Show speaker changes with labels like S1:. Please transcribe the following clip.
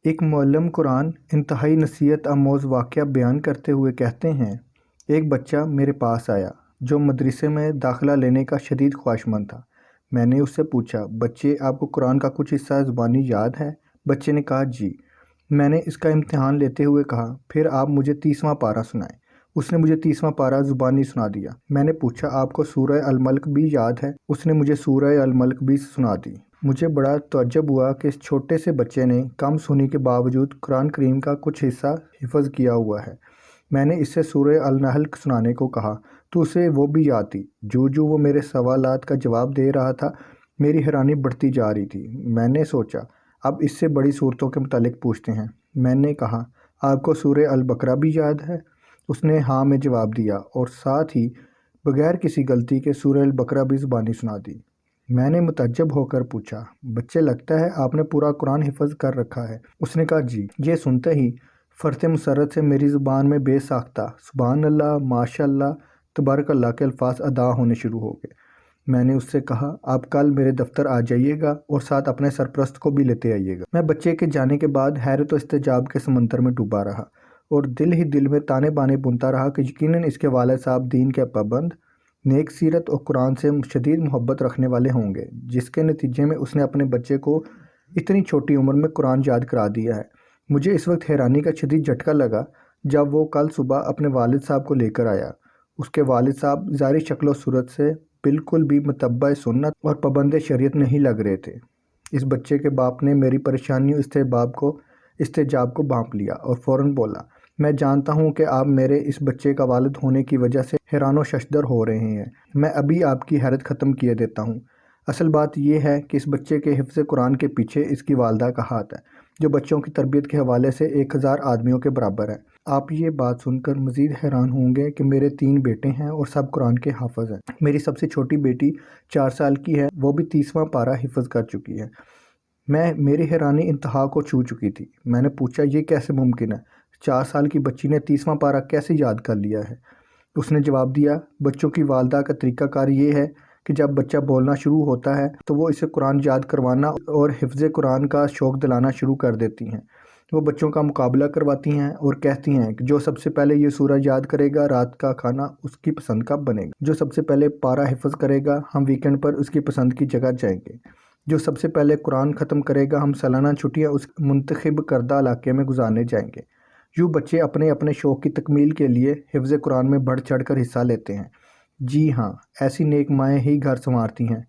S1: ایک معلم قرآن انتہائی نصیحت آموز واقعہ بیان کرتے ہوئے کہتے ہیں، ایک بچہ میرے پاس آیا جو مدرسے میں داخلہ لینے کا شدید خواہشمند تھا۔ میں نے اس سے پوچھا، بچے آپ کو قرآن کا کچھ حصہ زبانی یاد ہے؟ بچے نے کہا جی۔ میں نے اس کا امتحان لیتے ہوئے کہا، پھر آپ مجھے 30واں پارہ سنائیں۔ اس نے مجھے 30واں پارہ زبانی سنا دیا۔ میں نے پوچھا، آپ کو سورہ الملک بھی یاد ہے؟ اس نے مجھے سورہ الملک بھی سنا دی۔ مجھے بڑا تعجب ہوا کہ اس چھوٹے سے بچے نے کم سنی کے باوجود قرآن کریم کا کچھ حصہ حفظ کیا ہوا ہے۔ میں نے اس سے سورہ النحل سنانے کو کہا تو اسے وہ بھی یاد تھی۔ جو وہ میرے سوالات کا جواب دے رہا تھا، میری حیرانی بڑھتی جا رہی تھی۔ میں نے سوچا، اب اس سے بڑی صورتوں کے متعلق پوچھتے ہیں۔ میں نے کہا، آپ کو سورہ البقرہ بھی یاد ہے؟ اس نے ہاں میں جواب دیا اور ساتھ ہی بغیر کسی غلطی کے سورہ البقرہ بھی زبانی سنا دی۔ میں نے متعجب ہو کر پوچھا، بچے لگتا ہے آپ نے پورا قرآن حفظ کر رکھا ہے؟ اس نے کہا جی۔ یہ سنتے ہی فرط مسرت سے میری زبان میں بے ساختہ سبحان اللہ، ماشاء اللہ، تبارک اللہ کے الفاظ ادا ہونے شروع ہو گئے۔ میں نے اس سے کہا، آپ کل میرے دفتر آ جائیے گا اور ساتھ اپنے سرپرست کو بھی لیتے آئیے گا۔ میں بچے کے جانے کے بعد حیرت و استعجاب کے سمندر میں ڈوبا رہا اور دل ہی دل میں تانے بانے بنتا رہا کہ یقیناً اس کے والد صاحب دین کے پابند، نیک سیرت اور قرآن سے شدید محبت رکھنے والے ہوں گے، جس کے نتیجے میں اس نے اپنے بچے کو اتنی چھوٹی عمر میں قرآن یاد کرا دیا ہے۔ مجھے اس وقت حیرانی کا شدید جھٹکا لگا جب وہ کل صبح اپنے والد صاحب کو لے کر آیا۔ اس کے والد صاحب ظاہری شکل و صورت سے بالکل بھی متبع سنت اور پابند شریعت نہیں لگ رہے تھے۔ اس بچے کے باپ نے میری پریشانی و استعجاب کو بھانپ لیا اور فوراً بولا، میں جانتا ہوں کہ آپ میرے اس بچے کا والد ہونے کی وجہ سے حیران و ششدر ہو رہے ہیں۔ میں ابھی آپ کی حیرت ختم کیے دیتا ہوں۔ اصل بات یہ ہے کہ اس بچے کے حفظ قرآن کے پیچھے اس کی والدہ کا ہاتھ ہے، جو بچوں کی تربیت کے حوالے سے 1000 آدمیوں کے برابر ہے۔ آپ یہ بات سن کر مزید حیران ہوں گے کہ میرے 3 بیٹے ہیں اور سب قرآن کے حافظ ہیں۔ میری سب سے چھوٹی بیٹی 4 سال کی ہے، وہ بھی 30واں پارہ حفظ کر چکی ہے۔ میری حیرانی انتہا کو چھو چکی تھی۔ میں نے پوچھا، یہ کیسے ممکن ہے؟ 4 سال کی بچی نے 30واں پارہ کیسے یاد کر لیا ہے؟ اس نے جواب دیا، بچوں کی والدہ کا طریقہ کار یہ ہے کہ جب بچہ بولنا شروع ہوتا ہے تو وہ اسے قرآن یاد کروانا اور حفظ قرآن کا شوق دلانا شروع کر دیتی ہیں۔ وہ بچوں کا مقابلہ کرواتی ہیں اور کہتی ہیں کہ جو سب سے پہلے یہ سورہ یاد کرے گا رات کا کھانا اس کی پسند کا بنے گا، جو سب سے پہلے پارہ حفظ کرے گا ہم ویکنڈ پر اس کی پسند کی جگہ جائیں گے، جو سب سے پہلے قرآن ختم کرے گا ہم سالانہ چھٹیاں اس منتخب کردہ علاقے میں گزارنے جائیں گے۔ یوں بچے اپنے اپنے شوق کی تکمیل کے لیے حفظ قرآن میں بڑھ چڑھ کر حصہ لیتے ہیں۔ جی ہاں، ایسی نیک مائیں ہی گھر سنوارتی ہیں۔